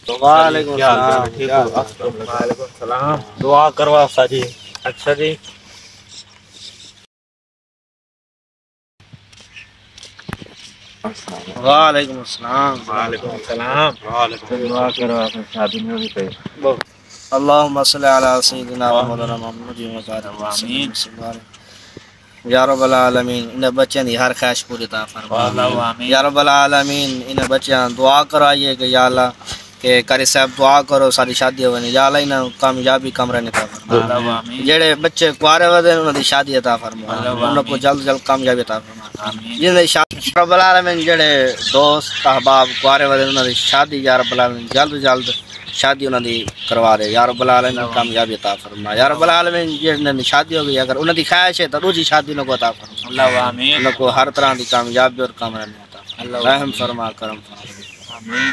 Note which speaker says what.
Speaker 1: وعلیکم السلام،
Speaker 2: ٹھیک ہو؟ وعلیکم السلام، دعا کروا جی۔ اچھا جی،
Speaker 1: وعلیکم السلام،
Speaker 2: وعلیکم السلام، دعا کروا شادی میں بھی
Speaker 1: اللهم صل على سيدنا ومولانا محمد
Speaker 2: آمین
Speaker 1: یا رب العالمین ان بچیاں دی ہر خواہش پوری عطا فرما
Speaker 2: آمین
Speaker 1: یا رب العالمین ان بچیاں دعا کرائیے کہ یا اللہ کہ قاری صاحب دعا کرو ساری شادی ہونے یا اللہ انہاں کامیابی کمرہ عطا فرما
Speaker 2: آمین
Speaker 1: جڑے بچے کوارے ودے انہاں دی شادی عطا فرما انہاں کو جلد جلد کامیابی عطا فرما
Speaker 2: آمین
Speaker 1: جن دی شادی رب العالمین جڑے دوست احباب کوارے ودے انہاں دی شادی یا رب العالمین جلد جلد شادی انہاں دی کروا دے یا رب العالمین کامیابی عطا فرما یا رب العالمین جنہاں دی شادی ہو گئی اگر انہاں دی خواہش ہے تو دوسری شادی نہ کو عطا فرما
Speaker 2: آمین
Speaker 1: انہاں کو ہر طرح دی کامیابی اور کامرانی عطا فرما رحم فرما کرم فرما
Speaker 2: آمین۔